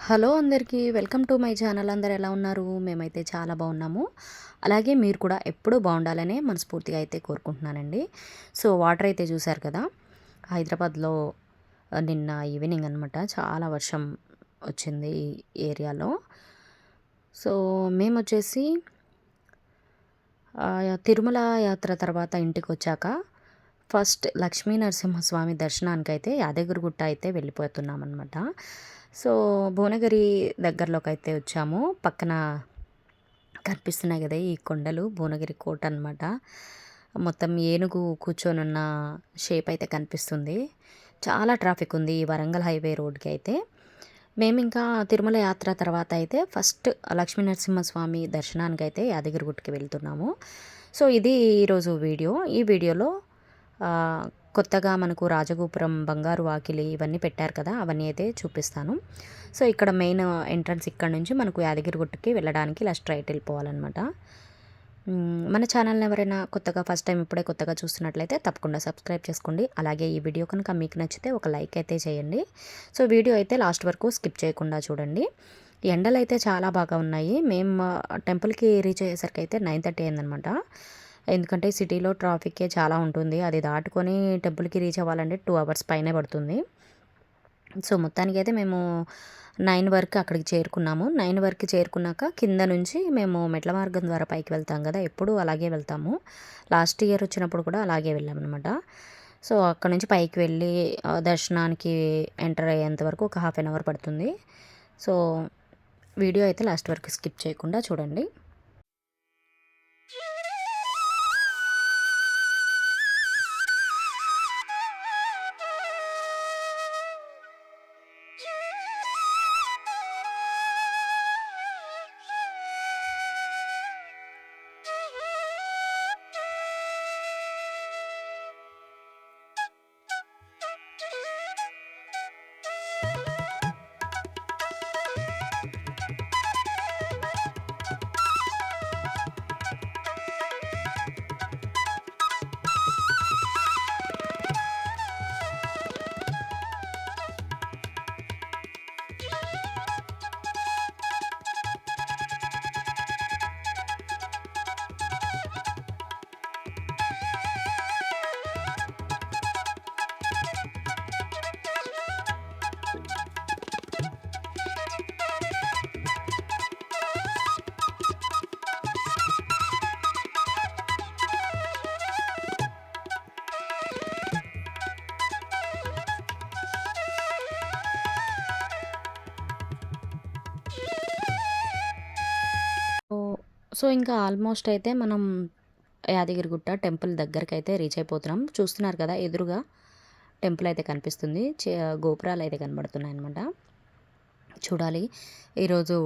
Hello అందరికీ welcome to my channel. అందరు ఎలా ఉన్నారు? మేమైతే చాలా బాగున్నాము. అలాగే మీరు కూడా ఎప్పుడూ బాగుండాలనే మనస్ఫూర్తిగా అయితే కోరుకుంటున్నానండి. సో వాటర్ అయితే చూశారు కదా, హైదరాబాద్లో నిన్న ఈవినింగ్ అనమాట చాలా వర్షం వచ్చింది ఈ ఏరియాలో. సో మేము వచ్చేసి తిరుమల యాత్ర తర్వాత ఇంటికి వచ్చాక ఫస్ట్ లక్ష్మీ నరసింహస్వామి దర్శనానికైతే యాదగిరిగుట్ట అయితే వెళ్ళిపోతున్నాం అనమాట. సో భువనగిరి దగ్గరలోకి అయితే వచ్చాము. పక్కన కనిపిస్తున్నాయి కదా ఈ కొండలు, భువనగిరి కోట అనమాట. మొత్తం ఏనుగు కూర్చొనున్న షేప్ అయితే కనిపిస్తుంది. చాలా ట్రాఫిక్ ఉంది ఈ వరంగల్ హైవే రోడ్కి అయితే. మేము ఇంకా తిరుమల యాత్ర తర్వాత అయితే ఫస్ట్ లక్ష్మీ నరసింహస్వామి దర్శనానికి అయితే యాదగిరిగుట్టకి వెళ్తున్నాము. సో ఇది ఈరోజు వీడియో. ఈ వీడియోలో కొత్తగా మనకు రాజగోపురం, బంగారు వాకిలి ఇవన్నీ పెట్టారు కదా, అవన్నీ అయితే చూపిస్తాను. సో ఇక్కడ మెయిన్ ఎంట్రన్స్ ఇక్కడ నుంచి మనకు యాదగిరిగుట్టకి వెళ్ళడానికి ఇలా స్ట్రైట్ వెళ్ళిపోవాలన్నమాట. మన ఛానల్ని ఎవరైనా కొత్తగా ఫస్ట్ టైం ఇప్పుడే కొత్తగా చూస్తున్నట్లయితే తప్పకుండా సబ్స్క్రైబ్ చేసుకోండి. అలాగే ఈ వీడియో కనుక మీకు నచ్చితే ఒక లైక్ అయితే చేయండి. సో వీడియో అయితే లాస్ట్ వరకు స్కిప్ చేయకుండా చూడండి. ఎండలు అయితే చాలా బాగా ఉన్నాయి. మేము టెంపుల్కి రీచ్ అయ్యేసరికి అయితే 9:30 అయిందనమాట. ఎందుకంటే సిటీలో ట్రాఫిక్కే చాలా ఉంటుంది. అది దాటుకొని టెంపుల్కి రీచ్ అవ్వాలంటే 2 అవర్స్ పైనే పడుతుంది. సో మొత్తానికైతే మేము 9 వరకు అక్కడికి చేరుకున్నాము. 9 వరకు చేరుకున్నాక కింద నుంచి మేము మెట్ల మార్గం ద్వారా పైకి వెళ్తాం కదా, ఎప్పుడూ అలాగే వెళ్తాము. లాస్ట్ ఇయర్ వచ్చినప్పుడు కూడా అలాగే వెళ్ళామన్నమాట. సో అక్కడ నుంచి పైకి వెళ్ళి దర్శనానికి ఎంటర్ అయ్యేంత వరకు ఒక హాఫ్ అన్ అవర్ పడుతుంది. సో వీడియో అయితే లాస్ట్ వరకు స్కిప్ చేయకుండా చూడండి. సో ఇంకా ఆల్మోస్ట్ అయితే మనం యాదగిరిగుట్ట టెంపుల్ దగ్గరికి అయితే రీచ్ అయిపోతున్నాం. చూస్తున్నారు కదా ఎదురుగా టెంపుల్ అయితే కనిపిస్తుంది. గోపురాలు అయితే కనబడుతున్నాయి అనమాట. చూడాలి ఈరోజు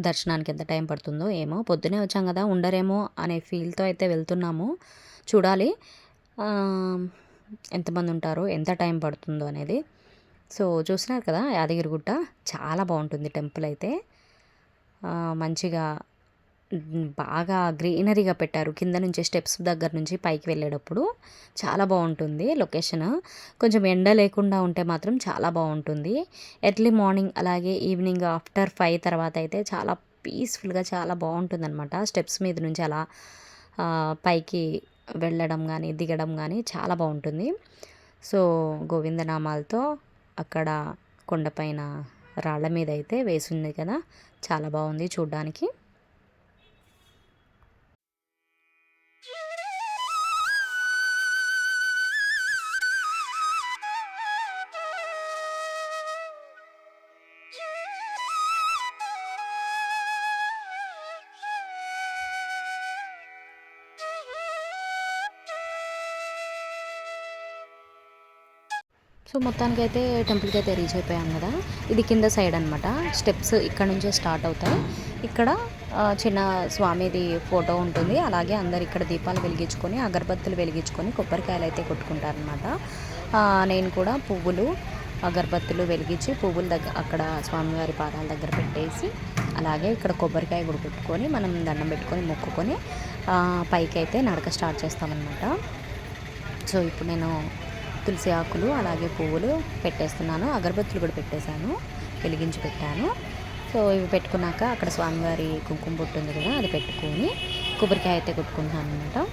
దర్శనానికి ఎంత టైం పడుతుందో ఏమో. పొద్దునే వచ్చాం కదా, ఉండరేమో అనే ఫీల్తో అయితే వెళ్తున్నాము. చూడాలి ఎంతమంది ఉంటారో, ఎంత టైం పడుతుందో అనేది. సో చూస్తున్నారు కదా యాదగిరిగుట్ట చాలా బాగుంటుంది టెంపుల్ అయితే. మంచిగా బాగా గ్రీనరీగా పెట్టారు. కింద నుంచి స్టెప్స్ దగ్గర నుంచి పైకి వెళ్ళేటప్పుడు చాలా బాగుంటుంది లొకేషన్. కొంచెం ఎండ లేకుండా ఉంటే మాత్రం చాలా బాగుంటుంది. ఎర్లీ మార్నింగ్ అలాగే ఈవినింగ్ ఆఫ్టర్ 5 తర్వాత అయితే చాలా పీస్ఫుల్గా చాలా బాగుంటుంది అనమాట. స్టెప్స్ మీద నుంచి అలా పైకి వెళ్ళడం కానీ దిగడం కానీ చాలా బాగుంటుంది. సో గోవిందనామాలతో అక్కడ కొండపైన రాళ్ళ మీద అయితే వేసింది కదా, చాలా బాగుంది చూడ్డానికి. సో మొత్తానికైతే టెంపుల్కి అయితే రీచ్ అయిపోయాం కదా. ఇది కింద సైడ్ అనమాట. స్టెప్స్ ఇక్కడ నుంచే స్టార్ట్ అవుతాయి. ఇక్కడ చిన్న స్వామిది ఫోటో ఉంటుంది. అలాగే అందరు ఇక్కడ దీపాలు వెలిగించుకొని, అగరబత్తులు వెలిగించుకొని కొబ్బరికాయలు అయితే కొట్టుకుంటారనమాట. నేను కూడా పువ్వులు, అగరబత్తులు వెలిగించి పువ్వుల దగ్గర అక్కడ స్వామివారి పాదాల దగ్గర పెట్టేసి, అలాగే ఇక్కడ కొబ్బరికాయ కూడా కొట్టుకొని మనం దండం పెట్టుకొని మొక్కుకొని పైకి అయితే నడక స్టార్ట్ చేస్తామన్నమాట. సో ఇప్పుడు నేను తులసి ఆకులు అలాగే పువ్వులు పెట్టేస్తున్నాను. అగరబత్తులు కూడా పెట్టేశాను, వెలిగించి పెట్టాను. సో ఇవి పెట్టుకున్నాక అక్కడ స్వామివారి కుంకుమ బొట్టు ఉంది కదా, అది పెట్టుకొని కొబ్బరికాయ అయితే కొట్టుకుంటున్నాను అనమాట.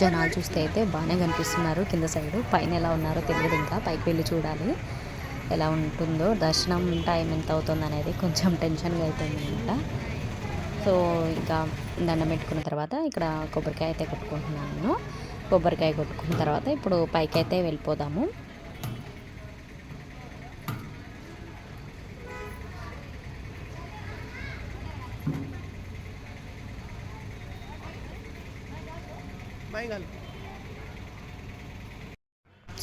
జనాలు చూస్తే అయితే బాగానే కనిపిస్తున్నారు కింద సైడు. పైన ఎలా ఉన్నారో తెలియదు, ఇంకా పైకి వెళ్ళి చూడాలి ఎలా ఉంటుందో. దర్శనం టైం ఎంత అవుతుంది అనేది కొంచెం టెన్షన్గా అవుతుంది అనమాట. సో ఇంకా దండం పెట్టుకున్న తర్వాత ఇక్కడ కొబ్బరికాయ అయితే కొట్టుకుంటున్నాను నేను. కొబ్బరికాయ కొట్టుకున్న తర్వాత ఇప్పుడు పైకి అయితే వెళ్ళిపోదాము.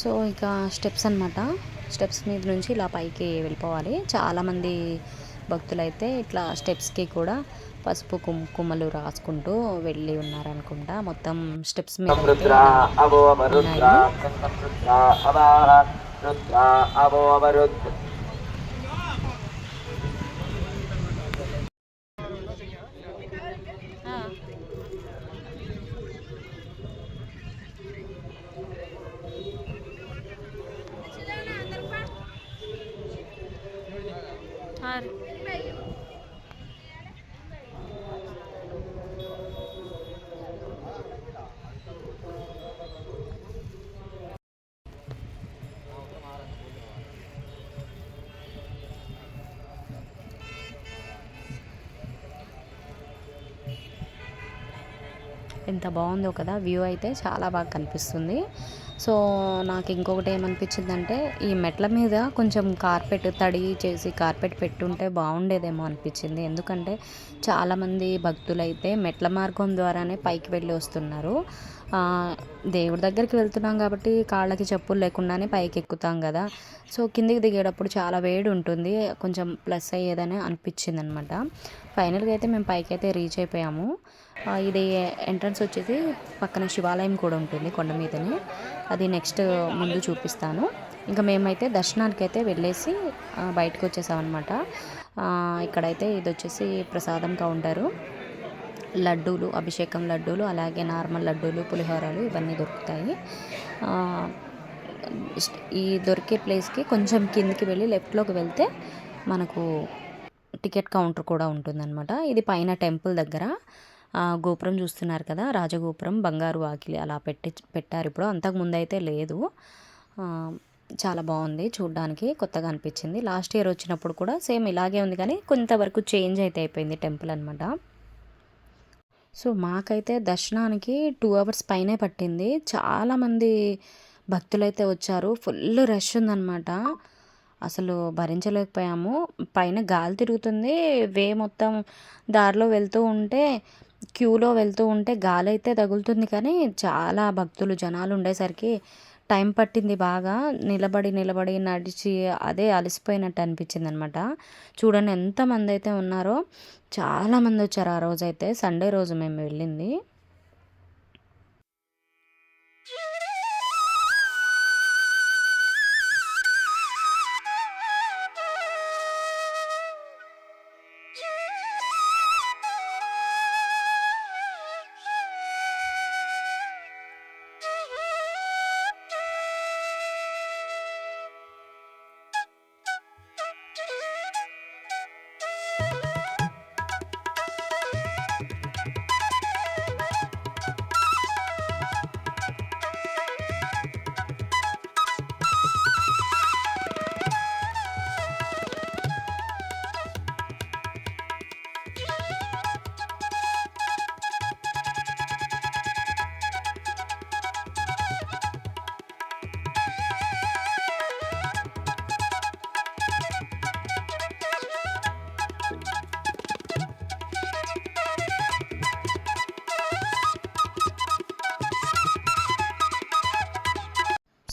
సో ఇక స్టెప్స్ అనమాట, స్టెప్స్ మీద నుంచి ఇలా పైకి వెళ్ళిపోవాలి. చాలామంది భక్తులైతే ఇట్లా స్టెప్స్కి కూడా పసుపు కుంకుమలు రాసుకుంటూ వెళ్ళి ఉన్నారనుకుంటా. మొత్తం స్టెప్స్ మీద అయితే ఉన్నాయి. ఎంత బాగుందో కదా, వ్యూ అయితే చాలా బాగా కనిపిస్తుంది. సో నాకు ఇంకొకటి ఏమనిపించిందంటే, ఈ మెట్ల మీద కొంచెం కార్పెట్ తడి చేసి కార్పెట్ పెట్టుంటే బాగుండేదేమో అనిపించింది. ఎందుకంటే చాలామంది భక్తులైతే మెట్ల మార్గం ద్వారానే పైకి వెళ్ళి వస్తున్నారు. దేవుడి దగ్గరికి వెళ్తున్నాం కాబట్టి కాళ్ళకి చెప్పులు లేకుండానే పైకి ఎక్కుతాం కదా. సో కిందికి దిగేటప్పుడు చాలా వేడి ఉంటుంది, కొంచెం ప్లస్ అయ్యేదని అనిపించింది అనమాట. ఫైనల్గా అయితే మేము పైకి అయితే రీచ్ అయిపోయాము. ఇది ఎంట్రన్స్ వచ్చేసి పక్కన శివాలయం కూడా ఉంటుంది కొండ మీదనే, అది నెక్స్ట్ ముందు చూపిస్తాను. ఇంకా మేమైతే దర్శనానికి అయితే వెళ్ళేసి బయటకు వచ్చేసామన్నమాట. ఇక్కడైతే ఇది వచ్చేసి ప్రసాదం కౌంటరు. లడ్డూలు, అభిషేకం లడ్డూలు, అలాగే నార్మల్ లడ్డూలు, పులిహోరలు ఇవన్నీ దొరుకుతాయి. ఈ దొరికే ప్లేస్కి కొంచెం కిందికి వెళ్ళి లెఫ్ట్లోకి వెళ్తే మనకు టికెట్ కౌంటర్ కూడా ఉంటుందన్నమాట. ఇది పైన టెంపుల్ దగ్గర గోపురం చూస్తున్నారు కదా, రాజగోపురం, బంగారు వాకిలి అలా పెట్టారు ఇప్పుడు. అంతకుముందు అయితే లేదు. చాలా బాగుంది చూడ్డానికి, కొత్తగా అనిపించింది. లాస్ట్ ఇయర్ వచ్చినప్పుడు కూడా సేమ్ ఇలాగే ఉంది, కానీ కొంతవరకు చేంజ్ అయితే అయిపోయింది టెంపుల్ అనమాట. సో మాకైతే దర్శనానికి 2 hours పైనే పట్టింది. చాలామంది భక్తులైతే వచ్చారు, ఫుల్ రష్ ఉందన్నమాట. అసలు భరించలేకపోయాము. పైన గాలి తిరుగుతుంది, మొత్తం దారిలో వెళ్తూ ఉంటే, క్యూలో వెళ్తూ ఉంటే గాలి అయితే తగులుతుంది, కానీ చాలా భక్తులు జనాలు ఉండేసరికి టైం పట్టింది బాగా. నిలబడి నిలబడి నడిచి అదే అలసిపోయినట్టు అనిపించింది అనమాట. చూడండి ఎంతమంది అయితే ఉన్నారో, చాలామంది వచ్చారు ఆ రోజైతే. సండే రోజు మేము వెళ్ళింది.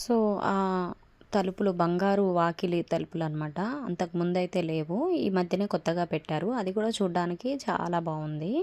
సో ఆ తలుపులు బంగారు వాకిలి తలుపులు అనమాట. అంతకుముందైతే లేవు, ఈ మధ్యనే కొత్తగా పెట్టారు. అది కూడా చూడ్డానికి చాలా బాగుంది.